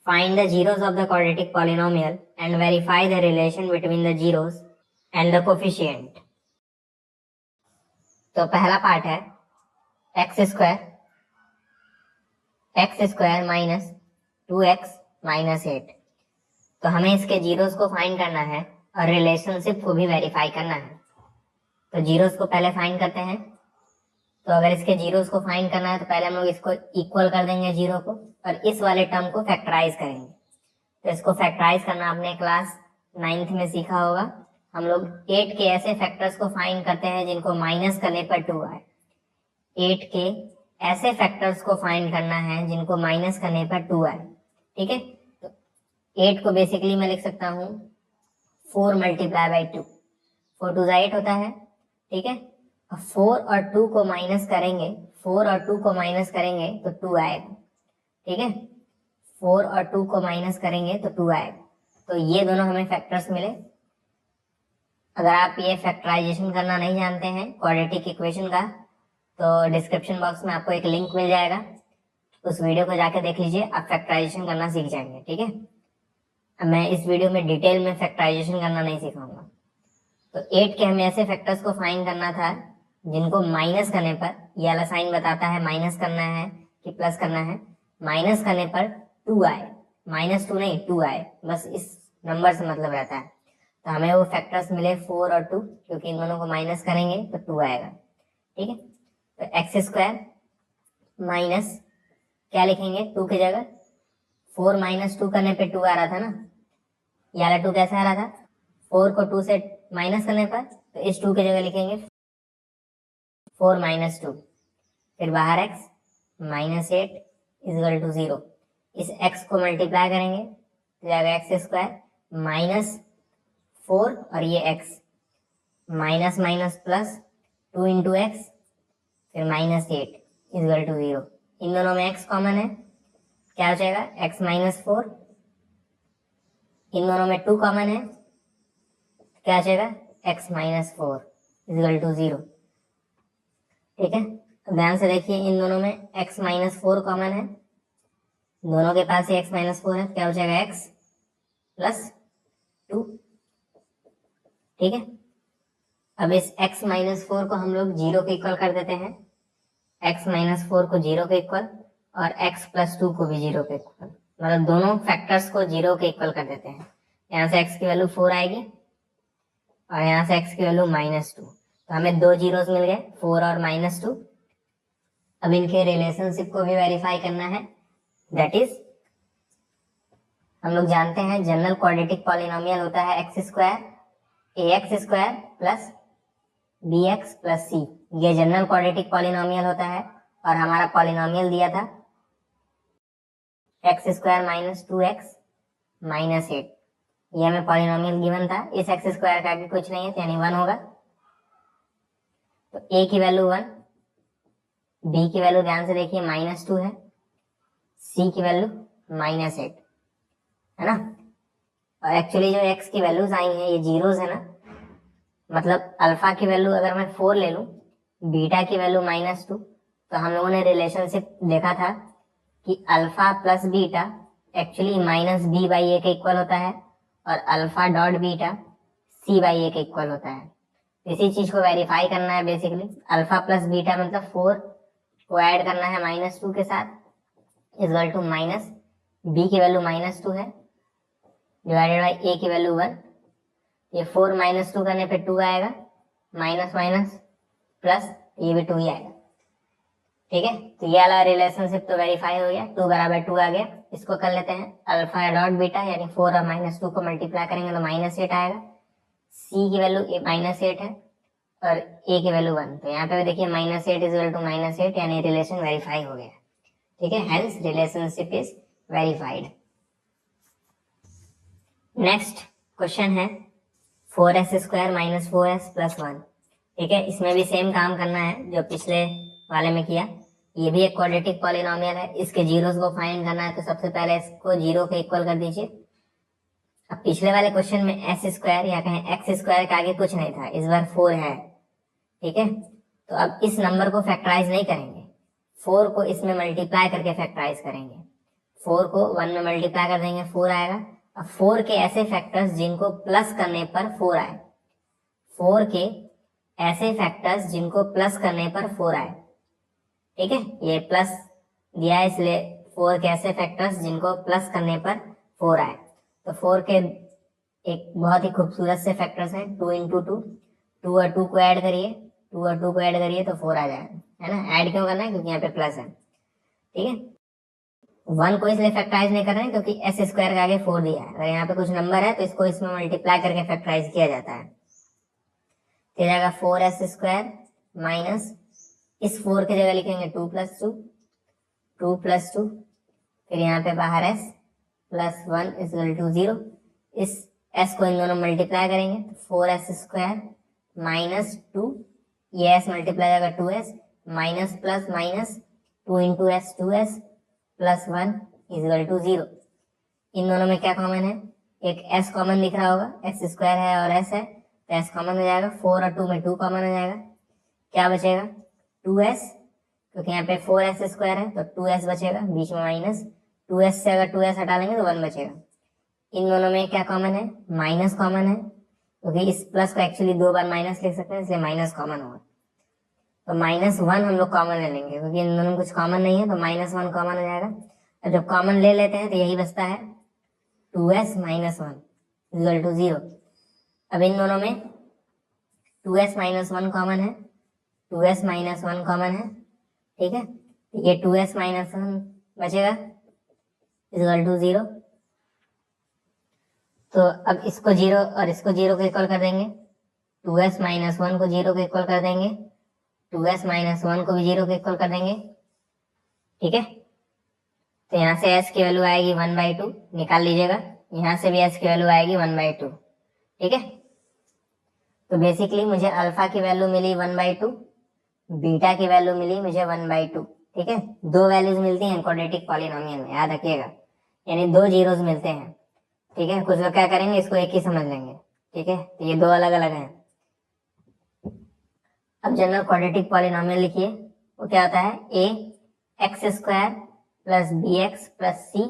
Find the zeros of the quadratic polynomial and verify the relation between the zeros and the coefficient. तो पहला part है x square minus 2x minus 8। तो हमें इसके zeros को find करना है और रिलेशनशिप को भी वेरीफाई करना है। तो जीरोस को पहले फाइंड करते हैं। तो अगर इसके जीरोस को फाइंड करना है तो पहले हम लोग इसको इक्वल कर देंगे जीरो को और इस वाले टर्म को फैक्टराइज करेंगे। तो इसको फैक्टराइज करना आपने क्लास 9th में सीखा होगा। हम लोग 8 के ऐसे फैक्टर्स को फाइंड करते हैं जिनको माइनस करने पर 2 आए। 8 के ऐसे फैक्टर्स को फाइंड करना है जिनको माइनस करने पर 2 आए। ठीक है, तो 8 को बेसिकली मैं लिख सकता हूँ 4 मल्टीप्लाई बाई 2। 4 2 8 होता है। ठीक है, 4 और 2 को माइनस करेंगे, 4 और 2 को माइनस करेंगे तो 2 आएगा। ठीक है, 4 और 2 को माइनस करेंगे तो 2 आएगा। तो ये दोनों हमें फैक्टर्स मिले। अगर आप ये फैक्टराइजेशन करना नहीं जानते हैं क्वाड्रेटिक इक्वेशन का, तो डिस्क्रिप्शन बॉक्स में आपको एक लिंक मिल जाएगा, उस वीडियो को जाके देख लीजिए, आप फैक्टराइजेशन करना सीख जाएंगे। ठीक है, अब मैं इस वीडियो में डिटेल में फैक्टराइजेशन करना नहीं सिखाऊंगा। तो 8 के हमें ऐसे फैक्टर्स को फाइंड करना था जिनको माइनस करने पर, ये वाला साइन बताता है माइनस करना है कि प्लस करना है, माइनस करने पर 2 आए। -2 नहीं 2 आए, बस इस नंबर से मतलब रहता है। तो हमें वो फैक्टर्स मिले 4 और 2, क्योंकि इन दोनों को माइनस करेंगे तो 2 आएगा। ठीक है, तो एक्स स्क्वायर माइनस क्या लिखेंगे 2 की जगह, 4 माइनस 2 करने पे 2 आ रहा था ना, ये वाला 2 कैसे आ रहा था, 4 को 2 से माइनस करने पर, तो इस 2 की जगह लिखेंगे 4 माइनस 2, फिर बाहर x माइनस 8 इजल टू 0। इस x को मल्टीप्लाई करेंगे तो जाएगा एक्स स्क्वायर माइनस 4 और ये x minus minus plus 2 into x फिर माइनस 8 इजल टू 0। इन दोनों में x कॉमन है, क्या हो जाएगा x माइनस 4। इन दोनों में 2 कॉमन है, क्या हो जाएगा x माइनस 4 इजल टू 0। ठीक है, ध्यान से देखिए, इन दोनों में x माइनस 4 कॉमन है, दोनों के पास ही x माइनस 4 है, क्या हो जाएगा x प्लस 2। ठीक है, अब इस x माइनस 4 को हम लोग 0 के इक्वल कर देते हैं, x माइनस 4 को 0 के इक्वल और x प्लस 2 को भी 0 के इक्वल, मतलब दोनों फैक्टर्स को 0 के इक्वल कर देते हैं। यहाँ से x की वैल्यू 4 आएगी और यहाँ से x की वैल्यू -2, तो हमें 2 जीरोस मिल गए, 4 और -2। अब इनके रिलेशनशिप को भी वेरीफाई करना है, दैट इज हम लोग जानते हैं जनरल क्वाड्रेटिक पॉलिनोमियल होता है x square ax square plus bx plus c। ये जनरल क्वाड्रेटिक पॉलिनोमियल होता है और हमारा पॉलिनोमियल दिया था x square minus 2x minus 8। ये हमें पॉलिनोमियल गिवन था, इस एक्स स्क्वायर का आगे कुछ नहीं है यानी 1 होगा। तो a की वैल्यू 1, b की वैल्यू ध्यान से देखिए -2 है, c की वैल्यू -8 है ना। और एक्चुअली जो x की वैल्यूज आई हैं ये जीरोस है ना, मतलब अल्फा की वैल्यू अगर मैं 4 ले लूं, बीटा की वैल्यू -2, तो हम लोगों ने रिलेशनशिप देखा था कि alpha plus beta actually -b/a के इक्वल होता है और अल्फा डॉट बीटा c/a के इक्वल होता है। इसी चीज को वेरीफाई करना है बेसिकली, अल्फा प्लस बीटा मतलब 4 को ऐड करना है -2 के साथ इक्वल टू माइनस b की वैल्यू -2 है डिवाइडेड बाई a की वैल्यू 1। ये 4 -2 करने पे 2 आएगा, माइनस माइनस प्लस ये भी 2 ही आएगा। ठीक है, तो ये वाला रिलेशनशिप तो वेरीफाई हो गया, 2 बराबर 2 आ गया। इसको कर लेते हैं अल्फा डॉट बीटा, यानी 4 और -2 को मल्टीप्लाई करेंगे तो -8 आएगा। c की वैल्यू -8 है और a की वैल्यू 1, तो यहाँ पे देखिए -8 इज टू -8 यानी रिलेशन वेरीफाई हो गया। ठीक है, hence relationship is verified. Next question है 4s square minus 4s plus 1। ठीक है, इसमें भी सेम काम करना है जो पिछले वाले में किया। ये भी एक क्वाड्रेटिक पॉलिनोमियल है, इसके जीरोस को फाइंड करना है, तो सबसे पहले इसको 0 के इक्वल कर दीजिए। अब पिछले वाले क्वेश्चन में एस स्क्वायर या कहें एक्स स्क्वायर के आगे कुछ नहीं था, इस बार 4 है। ठीक है, तो अब इस नंबर को फैक्टराइज नहीं करेंगे, 4 को इसमें मल्टीप्लाई करके फैक्टराइज करेंगे। 4 को 1 में मल्टीप्लाई कर देंगे 4 आएगा। अब 4 के ऐसे फैक्टर्स जिनको प्लस करने पर 4 आए, 4 के ऐसे फैक्टर्स जिनको प्लस करने पर 4 आए, ठीक है, ये प्लस दिया है इसलिए 4 के ऐसे फैक्टर्स जिनको प्लस करने पर 4 आए। तो 4 के एक बहुत ही खूबसूरत से फैक्टर्स हैं 2 इंटू 2, 2 और 2 को ऐड करिए, 2 और 2 को ऐड करिए तो 4 आ जाएगा, है ना। ऐड क्यों करना है, क्योंकि यहाँ पे प्लस है, ठीक है। 1 को इसलिए फैक्टराइज नहीं कर रहे हैं क्योंकि एस स्क्वायर के आगे 4 दिया है। अगर यहाँ पे कुछ नंबर है तो इसको इसमें मल्टीप्लाई करके फैक्टराइज किया जाता है। तो जाएगा 4s स्क्वायर माइनस, इस 4 की जगह लिखेंगे 2 प्लस 2, 2 प्लस 2, फिर यहाँ पे बाहर s प्लस 1 इक्वल टू 0। इस s को इन दोनों मल्टीप्लाई करेंगे तो 4s स्क्वायर माइनस 2, ये s मल्टीप्लाई जाएगा 2s, minus plus minus 2 into s 2s plus 1 equal to 0। इन दोनों में क्या कॉमन है, एक s कॉमन दिख रहा होगा, x स्क्वायर है और s है तो s कॉमन हो जाएगा, 4 और 2 में 2 कॉमन हो जाएगा, क्या बचेगा 2s, क्योंकि यहाँ पे 4s स्क्वायर है तो 2s बचेगा, बीच में माइनस, 2s से अगर 2s हटा लेंगे तो 1 बचेगा। इन दोनों में क्या कॉमन है, माइनस कॉमन है, क्योंकि इस प्लस को एक्चुअली 2 बार माइनस लिख सकते हैं इसलिए माइनस कॉमन होगा। तो -1 हम लोग कॉमन ले लेंगे क्योंकि इन दोनों में कुछ कॉमन नहीं है तो -1 कॉमन हो जाएगा। और जब कॉमन ले लेते हैं तो यही बचता है 2s माइनस 1 इक्वल टू 0। अब इन दोनों में 2s माइनस 1 कॉमन है, 2s माइनस 1 कॉमन है, ठीक है, ये 2s माइनस 1 बचेगा इक्वल टू 0। तो अब इसको 0 और इसको 0 को इक्वल कर देंगे, 2s माइनस 1 को 0 को इक्वल कर देंगे, 2s माइनस 1 को भी 0 को इक्वल कर देंगे, ठीक है। तो यहाँ से s की वैल्यू आएगी 1/2, निकाल लीजिएगा, यहाँ से भी s की वैल्यू आएगी 1/2, ठीक है। तो बेसिकली मुझे अल्फा की वैल्यू मिली 1/2, बीटा की वैल्यू मिली मुझे 1/2, ठीक है। दो वैल्यूज मिलती हैं क्वाड्रेटिक पॉलिनोमियल में, याद रखिएगा, यानी दो जीरोस मिलते हैं, ठीक है। कुछ लोग क्या करेंगे, इसको एक ही समझ लेंगे, ठीक है, तो ये दो अलग अलग हैं। अब जनरल क्वाड्रेटिक पॉलिनोमियल लिखिए, वो क्या होता है, a x square plus B X plus C,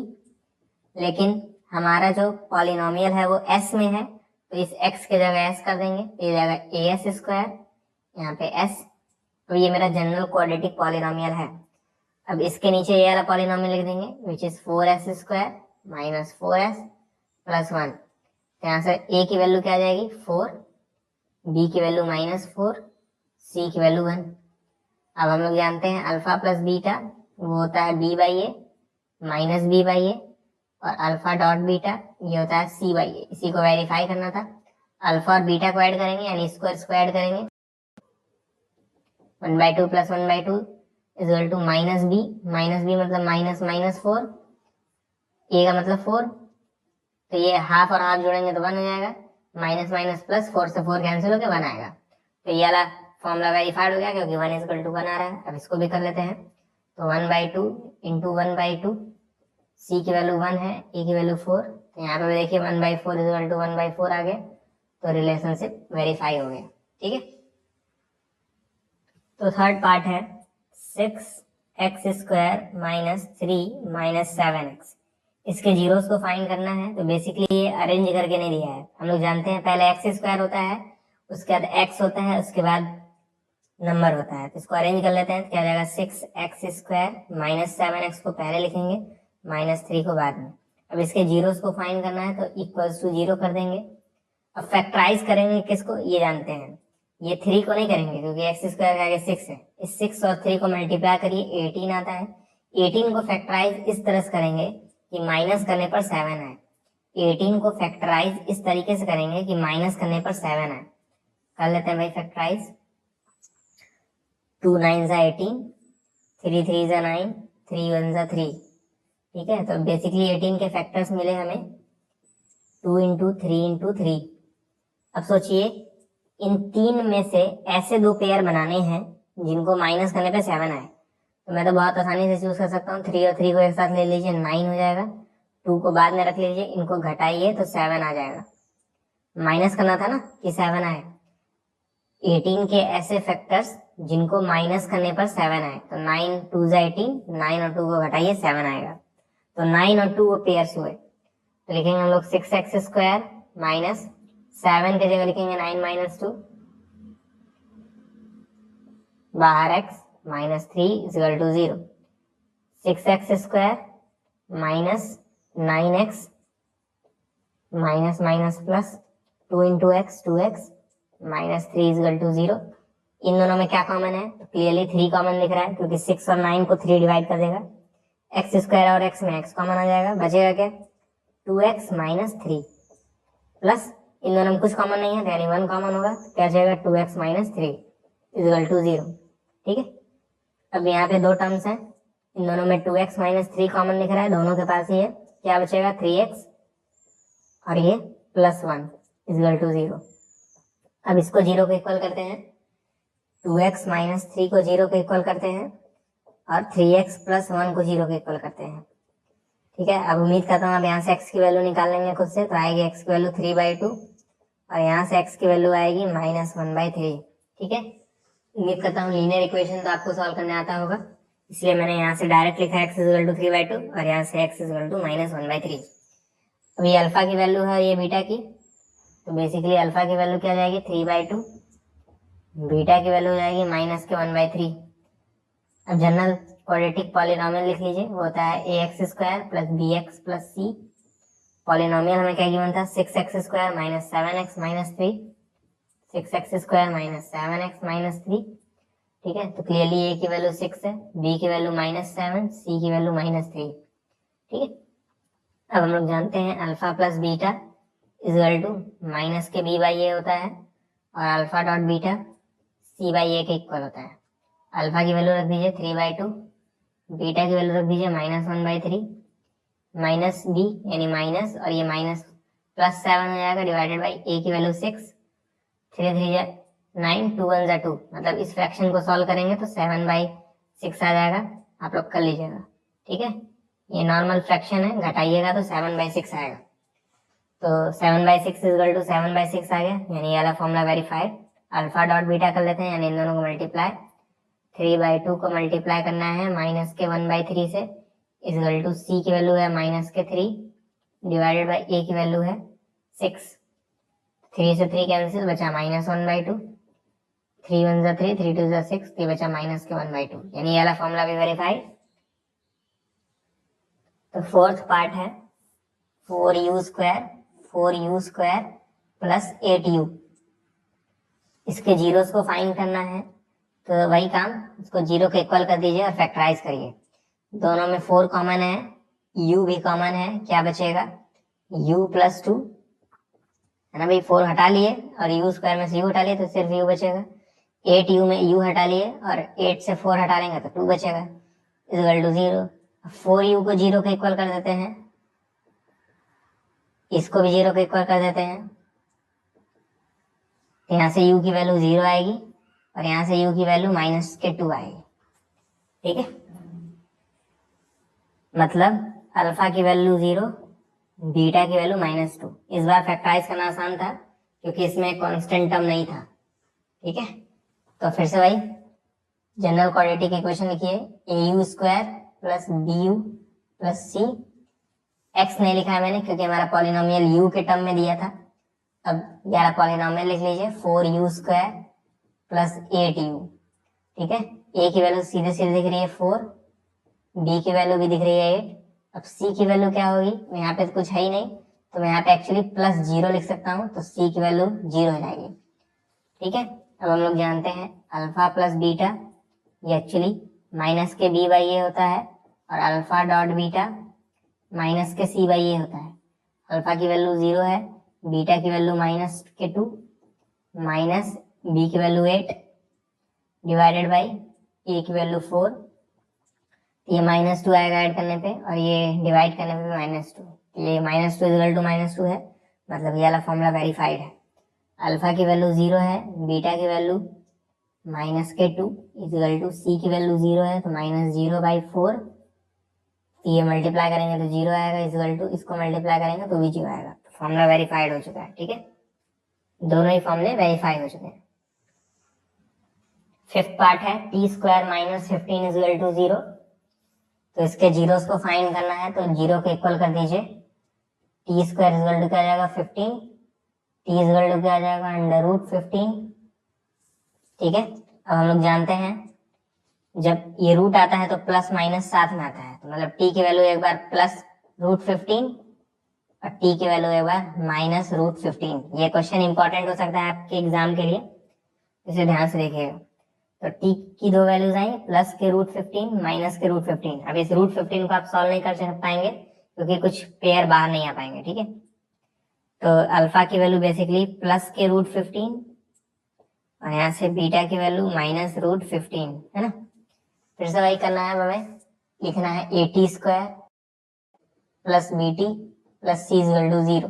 लेकिन हमारा जो पॉलिनोमियल है वो s में है तो इस x के जगह s कर देंगे, तो ये जाएगा as स्क्वायर, यहाँ पे s। तो ये मेरा जनरल क्वाड्रेटिक पॉलिनोमियल है। अब इसके नीचे ये वाला पॉलिनोमियल लिख देंगे which is 4s square minus 4s plus 1। यहाँ से a की वैल्यू क्या आ जाएगी 4, b की वैल्यू -4, c की वैल्यू 1। अब हम लोग जानते हैं अल्फा प्लस बीटा वो होता है b by A minus b by A, और अल्फा डॉट बीटा ये होता है c बाई ए। इसी को वेरीफाई करना था, अल्फा और बीटा को ऐड करेंगे यानी इसको ऐड करेंगे, 1/2 plus 1/2 equal to minus b मतलब माइनस -4, a का मतलब 4, तो ये हाफ और हाफ जोड़ेंगे तो 1 हो जाएगा, माइनस माइनस प्लस 4 से 4 कैंसिल होकर 1 आएगा। तो ये वाला फॉर्मूला वेरीफाइड हो गया क्योंकि 1 इक्वल टू 1 आ रहा है। अब इसको भी कर लेते हैं, तो 1/2 इंटू 1/2, c की वैल्यू 1 है, a की वैल्यू 4, तो यहाँ पे भी देखिए 1/4 इक्वल टू 1/4 आ गया, तो रिलेशनशिप वेरीफाई हो गया, ठीक है। तो थर्ड पार्ट है 6x square minus 3 minus 7x, इसके जीरोस को फाइंड करना है। तो बेसिकली ये अरेंज करके नहीं दिया है, हम लोग जानते हैं पहले x स्क्वायर होता है, उसके बाद x होता है, उसके बाद नंबर होता है। तो इसको अरेंज कर लेते हैं, तो क्या जाएगा 6x स्क्वायर माइनस 7x को पहले लिखेंगे, -3 को बाद में। अब इसके जीरोस को फाइंड करना है तो इक्वल्स टू 0 कर देंगे। अब फैक्टराइज करेंगे किसको, ये जानते हैं, ये 3 को नहीं करेंगे क्योंकि x स्क्वायर के आगे 6 है, इस 6 और 3 को मल्टीप्लाई करिए 18 आता है। 18 को फैक्टराइज इस तरह से करेंगे कि माइनस करने पर 7 आए, 18 को फैक्टराइज इस तरीके से करेंगे कि माइनस करने पर 7 आए। कर लेते हैं भाई फैक्टराइज, 2 9 18, 3 3 9, 3 1 3, ठीक है। तो बेसिकली 18 के फैक्टर्स मिले हमें 2 इंटू 3 इंटू 3। अब सोचिए इन 3 में से ऐसे दो पेयर बनाने हैं जिनको माइनस करने पे 7 आए, तो मैं तो बहुत आसानी से चूज कर सकता हूँ, 3 और 3 को एक साथ ले लीजिए 9 हो जाएगा, 2 को बाद में रख लीजिए, इनको घटाइए तो 7 आ जाएगा। माइनस करना था ना कि 7 आए, 18 के ऐसे फैक्टर्स जिनको माइनस करने पर 7 आए, तो 9 2 18, 9 और 2 को घटाइए 7 आएगा। तो 9 और 2 वो पेयर्स हुए, तो लिखेंगे हम लोग 6x² माइनस 7 की जगह लिखेंगे 9 माइनस 2, बाहर x minus 3 equal to 0। 6x² minus 9x minus minus plus 2 into x 2x minus 3 equal to 0। इन दोनों में क्या कॉमन है? तो क्लियरली 3 कॉमन दिख रहा है, क्योंकि 6 और 9 को 3 डिवाइड कर देगा। x² और x में x कॉमन आ जाएगा, बचेगा क्या? 2x माइनस 3 प्लस इन दोनों में कुछ कॉमन नहीं है, यानी 1 कॉमन होगा, क्या जाएगा? 2x minus 3 equal to 0। ठीक है, अब यहाँ पे दो टर्म्स हैं, इन दोनों में 2x माइनस 3 कॉमन दिख रहा है, दोनों के पास ही है, क्या बचेगा? 3x और ये प्लस 1 इक्वल टू 0। अब इसको 0 को इक्वल करते हैं, 2x माइनस 3 को 0 को इक्वल करते हैं और 3x प्लस 1 को 0 को इक्वल करते हैं। ठीक है, अब उम्मीद करता हूँ अब यहाँ से x की वैल्यू निकाल लेंगे खुद से, तो आएगी x की वैल्यू 3/2 और यहाँ से x की वैल्यू आएगी माइनस 1/3। ठीक है, उम्मीद करता हूँ लीनियर इक्वेशन तो आपको सॉल्व करने आता होगा, इसलिए मैंने यहाँ से डायरेक्ट लिखा x इक्वल टू 3/2 और यहाँ से x इक्वल टू माइनस 1/3। अब ये अल्फा की वैल्यू है और ये बीटा की, तो बेसिकली अल्फा की वैल्यू क्या जाएगी? 3/2, बीटा की वैल्यू हो जाएगी माइनस के 1/3। अब जनरल क्वाड्रेटिक पॉलिनोमियल लिख लीजिए, वो होता है ax² plus bx plus c। Polynomial हमें क्या गिवन था? 6x² minus 7x minus 3, 6x² minus 7x minus 3। ठीक है, तो क्लियरली a की वैल्यू 6 है, b की वैल्यू माइनस 7, c की वैल्यू माइनस 3। ठीक है, अब हम लोग जानते हैं alpha plus beta equal to minus के b/a होता है और अल्फा डॉट बीटा c/a के इक्वल होता है। अल्फा की वैल्यू रख दीजिए 3/2, बीटा की वैल्यू रख दीजिए माइनस 1/3, माइनस b यानी माइनस और ये माइनस प्लस 7 हो जाएगा डिवाइडेड बाई a की वैल्यू 6, 3 3 जा 9, 2 1 जा 2, मतलब इस फ्रैक्शन को सॉल्व करेंगे तो 7/6 आ जाएगा, आप लोग कर लीजिएगा। ठीक है, ये नॉर्मल फ्रैक्शन है, घटाइएगा तो 7/6 आएगा, तो 7/6 इक्वल टू 7/6 आ गया, यानी ये वाला formula verified. Alpha dot beta कर लेते हैं, यानी इन दोनों को मल्टीप्लाई, 3/2 को मल्टीप्लाई करना है माइनस के 1/3 से, इक्वल टू c की वैल्यू है माइनस के 3 डिवाइडेड बाई a की वैल्यू है 6, 3 से 3 कैंसिल, बचा माइनस 1/2, 3 1 जा 3, 3 2 जा 6, तो बचा माइनस के 1/2, यानी ये वाला फॉर्मूला भी वेरीफाइड। तो फोर्थ पार्ट है 4u² प्लस 8u, इसके जीरोस को फाइंड करना है, तो वही काम, इसको 0 के इक्वल कर दीजिए और फैक्टराइज करिए। दोनों में 4 कॉमन है, u भी कॉमन है, क्या बचेगा? u प्लस 2 है ना भाई, 4 हटा लिए और u² में से u हटा लिए तो सिर्फ u बचेगा। 8u में u हटा लिए और 8 से 4 हटा लेंगे तो 2 बचेगा, इक्वल टू 0। 4u को 0 के इक्वल कर देते हैं, इसको भी 0 के इक्वल कर देते हैं, तो यहाँ से u की वैल्यू 0 आएगी और यहाँ से u की वैल्यू माइनस के 2 आएगी। ठीक है, मतलब अल्फा की वैल्यू 0, बीटा की वैल्यू माइनस 2। इस बार फैक्टराइज करना आसान था क्योंकि इसमें कांस्टेंट टर्म नहीं था। ठीक है, तो फिर से भाई जनरल क्वाड्रेटिक इक्वेशन लिखिए, au² plus bu plus c, x नहीं लिखा है मैंने क्योंकि हमारा पॉलिनोमियल u के टर्म में दिया था। अब यारा पॉलिनोमियल लिख लीजिए 4u² प्लस 8u। ठीक है, a की वैल्यू सीधे सीधे दिख रही है 4, b की वैल्यू भी दिख रही है 8, अब c की वैल्यू क्या होगी? यहाँ पे तो कुछ है ही नहीं, तो मैं यहाँ पे एक्चुअली प्लस 0 लिख सकता हूँ, तो c की वैल्यू 0 हो जाएगी। ठीक है, अब हम लोग जानते हैं अल्फा प्लस बीटा ये एक्चुअली माइनस के b/a होता है और अल्फा डॉट बीटा माइनस के c/a होता है। अल्फा की वैल्यू 0 है, बीटा की वैल्यू माइनस के 2, माइनस b की वैल्यू 8 डिवाइडेड बाई a की वैल्यू 4, ये माइनस 2 आएगा ऐड करने पे और ये डिवाइड करने पे माइनस 2, ये माइनस 2 इक्वल टू माइनस 2 है, मतलब ये वाला फॉर्मूला वेरीफाइड है। अल्फा की वैल्यू 0 है, बीटा की वैल्यू माइनस के 2 इक्वल टू c की वैल्यू 0 है, तो माइनस 0/4, ये मल्टीप्लाई करेंगे तो 0 आएगा, इक्वल टू इसको मल्टीप्लाई करेंगे तो भी 0 आएगा। तो फॉर्मूला वेरीफाइड हो चुका है। ठीक है, दोनों ही फॉर्मूले वेरीफाई हो चुके हैं। फिफ्थ पार्ट है t² माइनस 15 इक्वल टू 0। तो इसके जीरोस को फाइंड करना है, तो जीरो को इक्वल कर दीजिए, टी स्क्वायर इक्वल टू क्या आ जाएगा 15, टी इक्वल टू क्या आ जाएगा अंडर रूट 15। ठीक है, अब हम लोग जानते हैं जब ये रूट आता है तो प्लस माइनस साथ में आता है, तो मतलब टी की वैल्यू एक बार प्लस रूट 15 और टी की वैल्यू एक बार माइनस रूट 15। ये क्वेश्चन इंपॉर्टेंट हो सकता है आपके एग्जाम के लिए, इसे ध्यान से देखिएगा। तो टी की दो वैल्यूज आई, प्लस के रूट 15 माइनस के रूट 15। अब इस रूट 15 को आप सॉल्व नहीं कर पाएंगे क्योंकि कुछ पेयर बाहर नहीं आ पाएंगे। ठीक है, तो अल्फा की वैल्यू बेसिकली प्लस के रूट 15 और यहाँ से बीटा की वैल्यू माइनस रूट 15 है ना। फिर से वही करना है, हमें लिखना है a t square plus b t plus c equal to 0।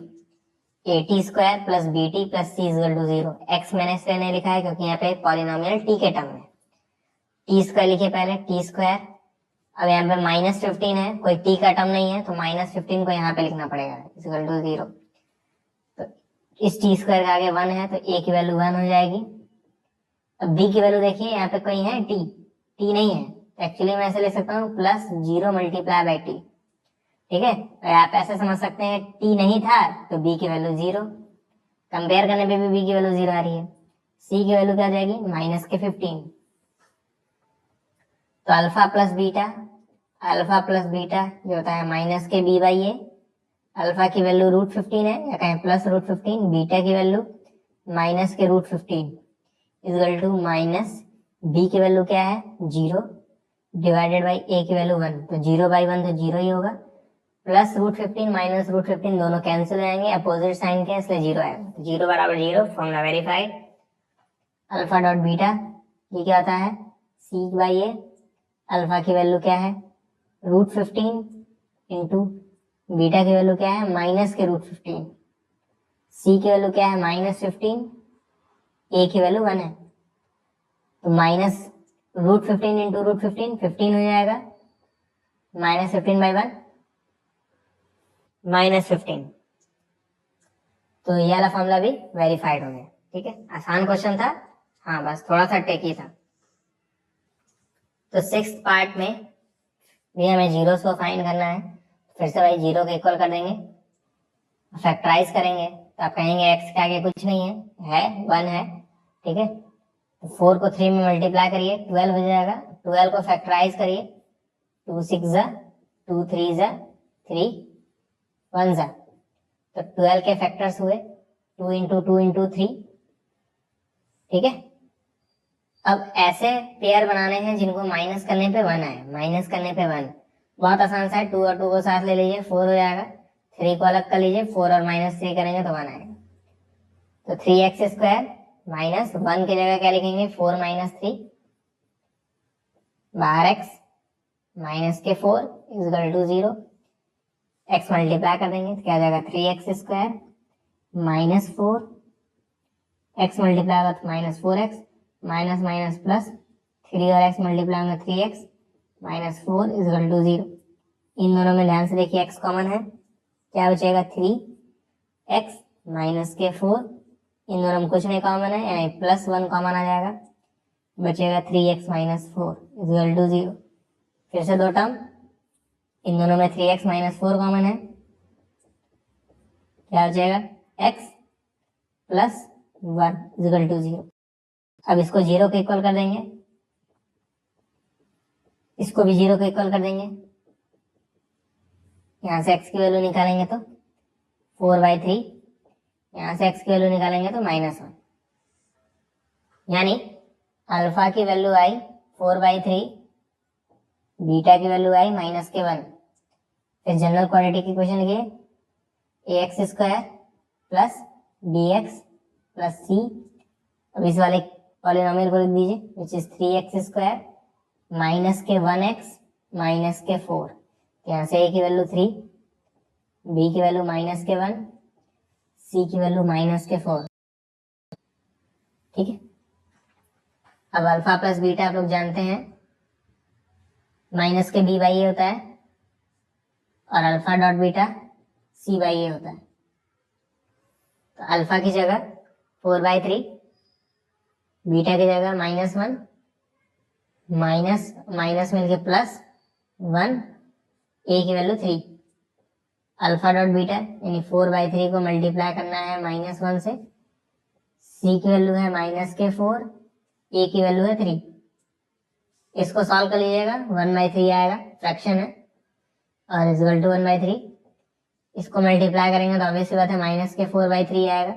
A t square plus b t plus c equal to 0। X मैंने इसलिए नहीं लिखा है क्योंकि यहाँ पे पॉलिनोमियल टी के टर्म में। टी स्क्वायर लिखिए पहले, टी स्क्वायर, अब यहाँ पे माइनस 15 है, कोई टी का टर्म नहीं है तो माइनस 15 को यहाँ पे लिखना पड़ेगा इक्वल टू 0। तो इस टी स्क्वायर का आगे 1 है तो ए की वैल्यू 1 हो जाएगी। अब बी की वैल्यू देखिए, यहाँ पे कोई है टी, टी नहीं है, एक्चुअली मैं ऐसे लिख सकता हूँ प्लस 0 मल्टीप्लाई बाई टी। ठीक है, और आप ऐसे समझ सकते हैं टी नहीं था तो बी की वैल्यू 0, कंपेयर करने पे भी बी की वैल्यू 0 आ रही है। सी की वैल्यू क्या आ जाएगी माइनस के 15। तो alpha plus beta, alpha plus beta जो होता है माइनस के बी बाई ए। अल्फा की वैल्यू रूट 15 है या कहें प्लस रूट 15, बीटा की वैल्यू माइनस के root 15 equal to minus b की वैल्यू क्या है 0 डिवाइडेड बाई ए की वैल्यू 1। तो 0 बाई 1 तो 0 ही होगा, प्लस रूट 15 माइनस रूट 15 दोनों कैंसिल हो जाएंगे, अपोजिट साइन के इसलिए 0 आएगा। 0 बराबर 0, formula verified. Alpha dot beta ये क्या होता है सी बाई ए। अल्फा की वैल्यू क्या है रूट 15 इंटू बीटा की वैल्यू क्या है माइनस के रूट 15। सी की वैल्यू क्या है माइनस 15, ए की वैल्यू 1 है, तो माइनस रूट 15 इंटू रूट 15 15 हो जाएगा, माइनस 15 बाई 1 माइनस 15। तो ये वाला फॉर्मूला भी वेरीफाइड हो गया। ठीक है, आसान क्वेश्चन था, हाँ बस थोड़ा सा टेकी था। तो 6th पार्ट में भी हमें जीरोस को फाइंड करना है। फिर से भाई जीरो को इक्वल कर देंगे, फैक्टराइज करेंगे तो आप कहेंगे एक्स के आगे कुछ नहीं है 1 है। ठीक है, तो 4 को 3 में मल्टीप्लाई करिए 12 हो जाएगा, 12 को फैक्टराइज करिए 2 6 जा 2 3 जा 3 1 जा, तो 12 के फैक्टर्स हुए 2 इंटू 2 इंटू 3। ठीक है, अब ऐसे पेयर बनाने हैं जिनको माइनस करने पे 1 आए, माइनस करने पे 1 बहुत आसान सा है, 2 और 2 को साथ ले लीजिए 4 हो जाएगा, 3 को अलग कर लीजिए 4 और माइनस 3 करेंगे तो 1 आएगा। तो 3x स्क्वायर माइनस 1 की जगह क्या लिखेंगे 4 माइनस 3, बाहर x माइनस के 4 इक्वल टू 0, x मल्टीप्लाई कर देंगे तो क्या आ जाएगा 3x square minus 4, x multiply होगा तो minus 4x, minus minus plus 3 और x मल्टीप्लाई होगा 3x माइनस 4 इक्वल टू 0। इन दोनों में ध्यान से देखिए x कॉमन है, क्या बचेगा 3x माइनस के 4, इन दोनों में कुछ नहीं कॉमन है यानी प्लस 1 कॉमन आ जाएगा, बचेगा 3x माइनस 4 इक्वल टू 0। फिर से दो टर्म, इन दोनों में 3x माइनस 4 कॉमन है, क्या बचेगा x प्लस 1 इक्वल टू 0। अब इसको 0 को इक्वल कर देंगे, इसको भी 0 को इक्वल कर देंगे, यहां से x की वैल्यू निकालेंगे तो 4/3, यहां से x की वैल्यू निकालेंगे तो -1, यानी अल्फा की वैल्यू आई 4/3, बीटा की वैल्यू आई -1। फिर जनरल क्वांटिटी की क्वेश्चन लिखिए ax square plus bx plus c। अब इस वाले पॉलिनोमियल को लिख दीजिए which is 3x square minus के 1x माइनस के 4, यहाँ से a की वैल्यू 3, b की वैल्यू माइनस के 1, c की वैल्यू माइनस के 4। ठीक है, अब अल्फा प्लस बीटा आप लोग जानते हैं माइनस के b बाई ए होता है और alpha dot beta c by A होता है। तो अल्फा की जगह 4/3, बीटा की जगह -1, माइनस माइनस मिलके प्लस 1, ए की वैल्यू 3, अल्फा डॉट बीटा यानी 4/3 को मल्टीप्लाई करना है -1 से, सी की वैल्यू है -4, ए की वैल्यू है 3। इसको सॉल्व कर लीजिएगा, 1/3 आएगा, फ्रैक्शन है और इज इक्वल टू 1/3। इसको मल्टीप्लाई करेंगे तो ऑब्वियस सी बात है -4/3 आएगा,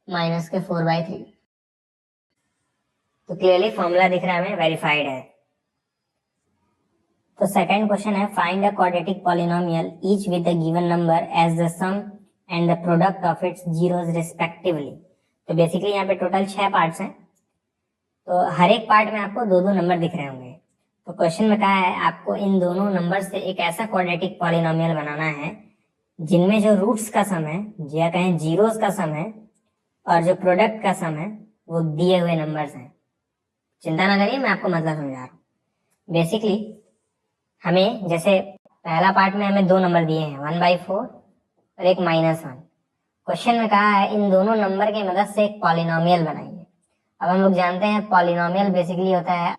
-4/3। तो क्लियरली फॉर्मूला दिख रहा है हमें, वेरीफाइड है। तो सेकंड क्वेश्चन है, find a quadratic polynomial each with the given number as the sum and the product of its zeros respectively. तो बेसिकली यहाँ पे टोटल 6 पार्ट्स हैं, तो हर एक पार्ट में आपको 2-2 नंबर दिख रहे होंगे। तो क्वेश्चन में कहा है आपको इन दोनों नंबर से एक ऐसा क्वाड्रेटिक पॉलिनोमियल बनाना है जिनमें जो रूट्स का सम है या कहें जीरोस का सम है और जो प्रोडक्ट का सम है वो दिए हुए नंबर्स हैं। चिंता ना करिए, मैं आपको मतलब समझा रहा हूँ। बेसिकली हमें जैसे पहला पार्ट में हमें 2 नंबर दिए हैं, 1/4 और एक -1। क्वेश्चन में कहा है इन दोनों नंबर की मदद से एक पॉलिनोमियल बनाइए। अब हम लोग जानते हैं पॉलिनोमियल बेसिकली होता है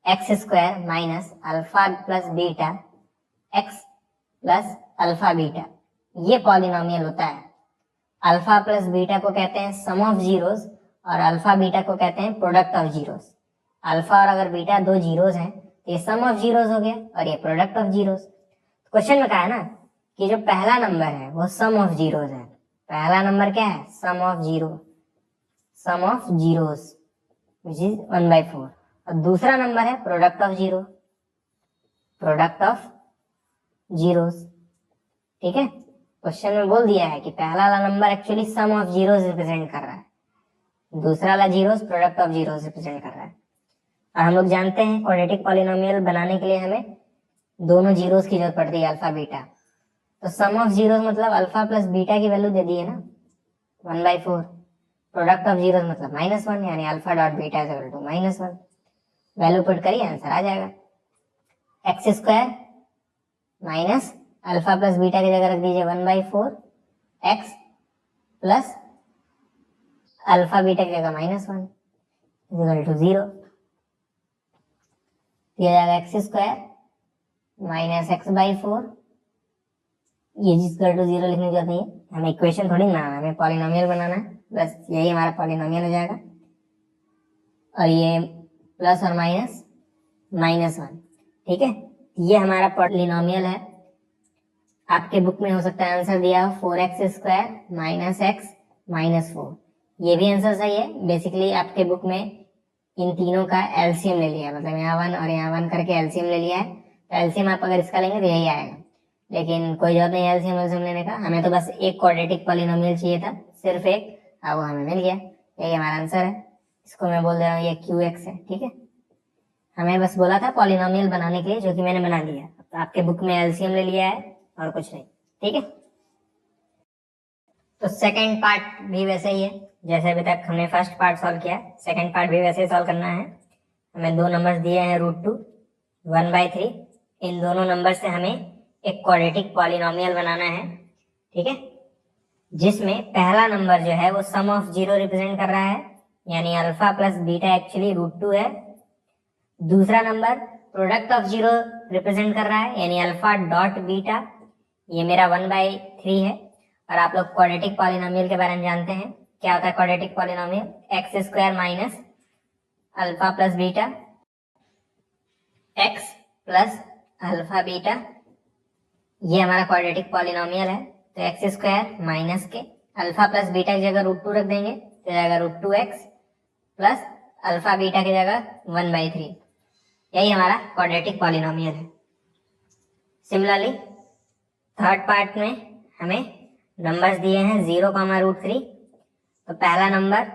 x² minus alpha plus beta x plus alpha beta, ये पॉलिनोमियल होता है। अल्फा प्लस बीटा को कहते हैं सम ऑफ जीरोस और अल्फा बीटा को कहते हैं प्रोडक्ट ऑफ जीरोस। अल्फा और अगर बीटा 2 जीरोस हैं तो ये सम ऑफ जीरोस हो गया और ये प्रोडक्ट ऑफ जीरोस। क्वेश्चन में कहा है ना कि जो पहला नंबर है वो सम ऑफ जीरोस है। पहला नंबर क्या है? सम ऑफ जीरोस विच इज 1/4। और दूसरा नंबर है प्रोडक्ट ऑफ जीरोस। ठीक है, क्वेश्चन में बोल दिया है कि पहला वाला number actually sum of zeros represent कर रहा है, दूसरा वाला zeros product of zeros represent कर रहा है। और हम लोग जानते हैं क्वाड्रेटिक पॉलिनोमियल बनाने के लिए हमें दोनों जीरोस की जरूरत पड़ती है, अल्फा बीटा। तो सम ऑफ जीरोस मतलब अल्फा प्लस बीटा की वैल्यू दे दी है ना 1/4, प्रोडक्ट ऑफ जीरोस मतलब -1 यानी alpha dot beta is equal to -1। Value put करिए, आंसर आ जाएगा। x² minus alpha plus beta की जगह रख दीजिए 1/4 x प्लस अल्फा बीटा की जगह -1 इज इक्वल टू 0। दिया जाएगा x² माइनस x/4, ये इक्वल टू 0 लिखने की जरूरत नहीं है, हमें इक्वेशन थोड़ी बनाना है, हमें पॉलिनोमियल बनाना है, बस यही हमारा पॉलिनोमियल हो जाएगा। और ये प्लस और माइनस -1, ठीक है, ये हमारा पॉलिनोमियल है। आपके बुक में हो सकता है आंसर दिया हो 4x² माइनस x माइनस 4, ये भी आंसर सही है। बेसिकली आपके बुक में इन तीनों का एलसीएम ले लिया, मतलब यहाँ 1 और यहाँ 1 करके एलसीएम ले लिया है। तो एलसीएम आप अगर इसका लेंगे तो यही आएगा, लेकिन कोई जरूरत नहीं एलसीएम लेने का, हमें तो बस एक क्वाड्रेटिक पॉलिनोमियल चाहिए था, सिर्फ एक, वो हमें मिल गया, यही हमारा आंसर है। इसको मैं बोल दे रहा हूँ ये QX है, ठीक है। हमें बस बोला था पॉलिनोमियल बनाने के लिए, जो कि मैंने बना लिया। तो आपके बुक में एलसीएम ले लिया है और कुछ नहीं, ठीक है। तो सेकंड पार्ट भी वैसे ही है जैसे अभी तक हमने फर्स्ट पार्ट सॉल्व किया, सेकंड पार्ट भी वैसे ही सॉल्व करना है। हमें 2 नंबर्स दिए हैं √2, 1/3। इन दोनों नंबर से हमें एक क्वाड्रेटिक पॉलिनोमियल बनाना है, ठीक है, जिसमें पहला नंबर जो है वो सम ऑफ जीरो रिप्रेजेंट कर रहा है, यानी अल्फा प्लस बीटा एक्चुअली √2 है। दूसरा number product of zero represent कर रहा है, यानी अल्फा डॉट बीटा, ये मेरा 1/3 है। और आप लोग क्वाड्रेटिक पॉलिनोमियल के बारे में जानते हैं, क्या होता है quadratic polynomial? x² minus alpha plus beta x plus alpha beta, ये हमारा क्वाड्रेटिक पॉलिनोमियल है। तो x² माइनस के अल्फा प्लस बीटा की जगह √2 रख देंगे तो जाएगा √2x प्लस अल्फा बीटा की जगह 1/3, यही हमारा क्वाड्रेटिक पॉलिनोमियल है। सिमिलरली थर्ड पार्ट में हमें नंबर्स दिए हैं 0, √3। तो पहला number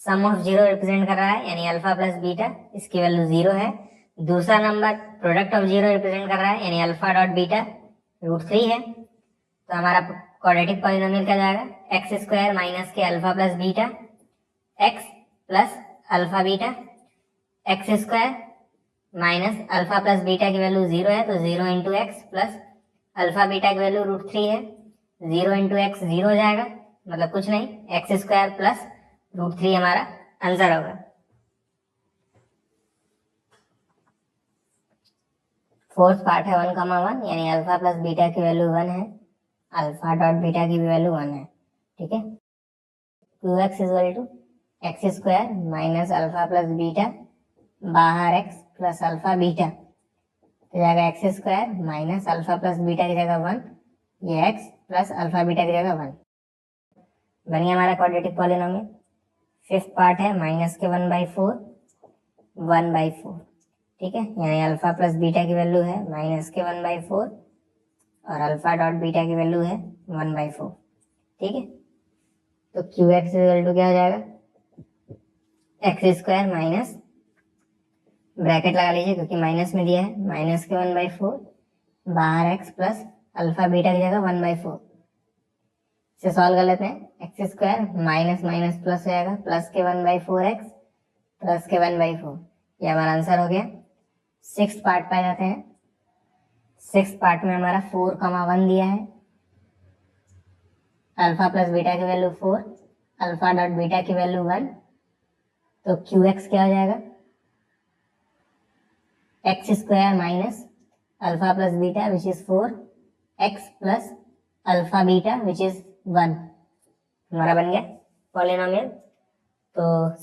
sum of zero represent कर रहा है, यानी अल्फा प्लस बीटा, इसकी वैल्यू 0 है। दूसरा number product of zero represent कर रहा है, यानी अल्फा डॉट बीटा √3 है। तो हमारा क्वाड्रेटिक पॉलिनोमियल क्या जाएगा? x² माइनस के alpha plus beta x plus alpha beta, x² minus alpha plus beta की वैल्यू 0 है, तो 0 into x plus alpha beta की वैल्यू √3 है, 0 इंटू एक्स 0 हो जाएगा, मतलब कुछ नहीं, x² प्लस √3 हमारा आंसर होगा। फोर्थ पार्ट है 1,1 यानी अल्फा प्लस बीटा की वैल्यू 1 है, अल्फा डॉट बीटा की भी वैल्यू 1 है। ठीक है, 2x equal to x square minus alpha plus beta, बाहर x प्लस अल्फा बीटा, तो जाएगा x square minus alpha plus beta की जगह 1, ये x प्लस अल्फा बीटा की जगह 1 बन गया हमारा क्वाड्रेटिक पॉलिनोमियल। फिफ्थ पार्ट है माइनस के 1/4, 1/4। ठीक है, यानी अल्फा प्लस बीटा की वैल्यू है माइनस के 1/4 और अल्फा डॉट बीटा की वैल्यू है 1/4। ठीक है, तो क्यू एक्स इक्वल टू क्या हो जाएगा, एक्स स्क्वायर माइनस, ब्रैकेट लगा लीजिए क्योंकि माइनस में दिया है, माइनस के 1/4, बाहर एक्स प्लस अल्फा बीटा की जगह 1/4 से सॉल्व कर लेते हैं। X square minus minus plus हो जाएगा, प्लस के 1/4 एक्स प्लस के 1/4, ये हमारा आंसर हो गया। सिक्स पार्ट पे जाते हैं। सिक्स पार्ट में हमारा 4,1 दिया है, अल्फा प्लस बीटा की वैल्यू 4, अल्फा डॉट बीटा की वैल्यू 1, तो क्यू एक्स क्या हो जाएगा, x square minus alpha plus beta which is 4, x plus alpha beta which is 1 हमारा बन गया पॉलिनोमियल। तो